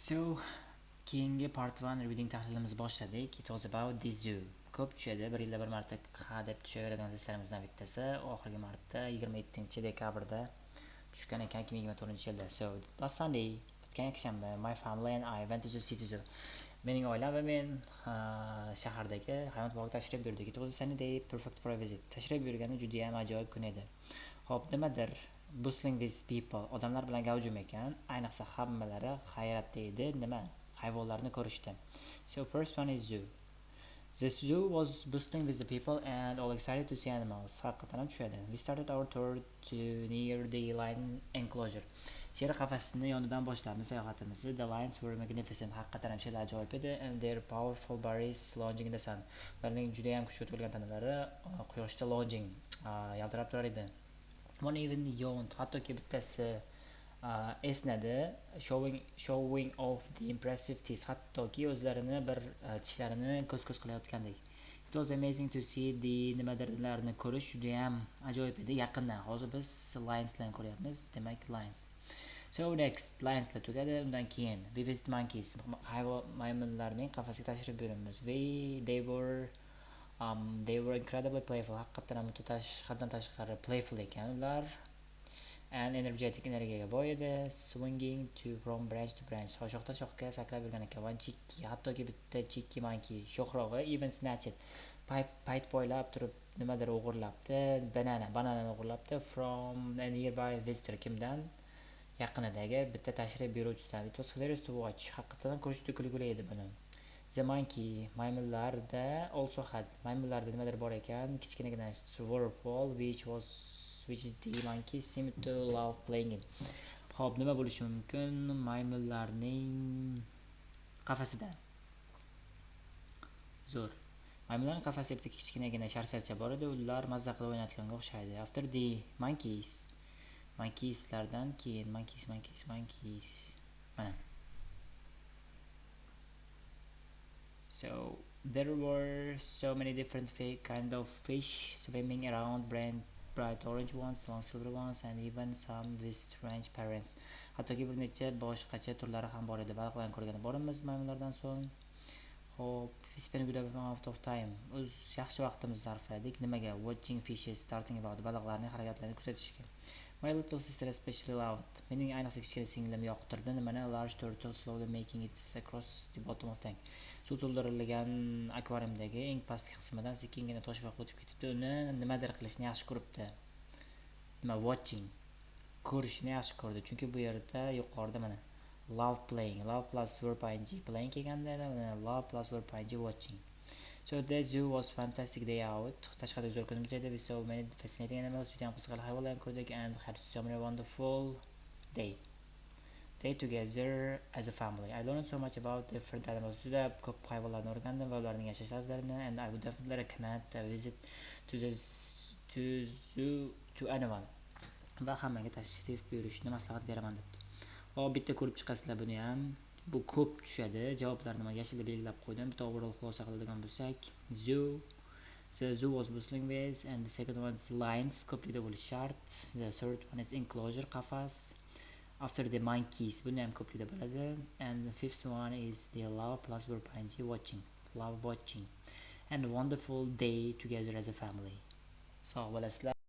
So, keyingi part 1 reading tahlilimizni boshladik. It was about the zoo. Ko'p tushadi. Bir yilda bir marta ha deb tushaveradigan darslarimizdan bittasi oxirgi marta 27-dekabrda tushgan ekan 2024-yilda. So, last Sunday, o'tgan yakshanba, my family and I went to the city zoo. Mening oilam va men shahardagi hayvonot bog'iga tashrif buyurdik. It was a sunny day, perfect for a visit. Tashrif buyurgani juda ham ajoyib kun edi. Xo'p, nimadir bustling with people, odamlar bilan gavjum ekan, ayniqsa hammalari hayratda edi, nima hayvonlarni ko'rishdi. So first one is zoo. The zoo was bustling with the people and all excited to see animals. Haqiqatan ham tushadi. We started our tour to near the lion enclosure. Sher qafasini yonidan boshladi sayohatimizni. The lions were magnificent. Haqiqatan ham sherlar ajoyib edi and their powerful bodies lounging in the sun. Ularning juda ham kuchli bo'lgan tanalari quyoshda lounging yaltirab turar edi. One even yawned. Hattoki bittasi esnadi, showing off the impressive teeth. Hattoki o'zlarini bir tishlarini ko'z qilayotgandek. It was amazing to see the nimalarni ko'rish juda ham ajoyib edi yaqindan. Hozir biz lionslarni ko'ryapmiz, demak lions. So next lionslar tugadi, undan keyin we visit monkeys. Maymunlarning qafasiga tashrif buyuramiz. They were incredibly playful. Haqiqatan ham haddan tashqari playful ekan ular. And energetic, energiyaga boy edi. Swinging from branch to branch. Shoxdan shoxga sakrab yurgan ekan. One chicky, hattoki bitta chicky monkey sho'xrog'i even snatched. Payt poylab turib nimadir o'g'irlabdi. Bananani o'g'irlabdi from a nearby visitor. Kimdan? Yaqinidagi bitta tashrif buyuruvchisidan. It was hilarious to watch. Haqiqatan ko'rish kulgili edi buni. The monkey, maymunlarda also had. Maymunlarda nimadir bor ekan, kichkinagina swirl which is the monkey seemed to love playing in. Xo'p, nima bo'lishi mumkin? Maymunlarning qafasida. Zo'r. Maymunlarning qafasida bitta kichkinagina sharsharcha bor edi, ular mazza qilib o'ynayotganga o'xshaydi. After the monkeyslardan keyin monkeys. Mana. So there were so many different kind of fish swimming around, bright orange ones, long silver ones, and even some with strange parents. Hattoki bir necha boshqacha turlari ham bor edi. Baliqlarni ko'rgani borimiz maymunlardan so'ng. Hop, we spent a good amount of time. O'z yaxshi vaqtimizni sarfladik. Nimaga? Watching fishes starting about. Baliqlarning harakatlarini kuzatishga. My little sister especially loved. Mening ayniqsa kichkina singlim yoqtirdi. Nimani? Large turtle slowly making it across the bottom of tank. Suv to'ldirilgan akvariumdagi eng pastki qismidan sekingina toshbaq o'tib ketibdi. Uni nimadir qilishni yaxshi ko'ribdi. Watching. Ko'rishni yaxshi ko'rdi. Chunki bu yerda yuqorida mana love playing, love plus verb ing playing kelganda love plus verb ing watching. So the zoo was fantastic day out. Tashqarida zo'r kunimiz edi. We saw many fascinating animals, juda ham qiziqarli hayvonlarni ko'rdik and had so many wonderful day together as a family. I learned so much about different animals. Juda ko'p hayvonlarni o'rgandim va ularning yashash tarzlarini and I would definitely recommend a visit to zoo to anyone. Va hammaga tashrif buyurishni maslahat beraman debdi. Bitta ko'rib chiqasizlar buni ham. Bu ko'p tushadi. Javoblarni men yashilda belgilab qo'ydim. Bitta overall xulosa qiladigan bo'lsak, the zoo was bustling with, and the second one is lions, ko'plikda bo'lishi shart. The third one is enclosure, qafas. After the monkeys, buni ham ko'plikda bo'ladi. And the fifth one is the love plus verb ing watching, love watching. And a wonderful day together as a family. Sog' bo'lasizlar.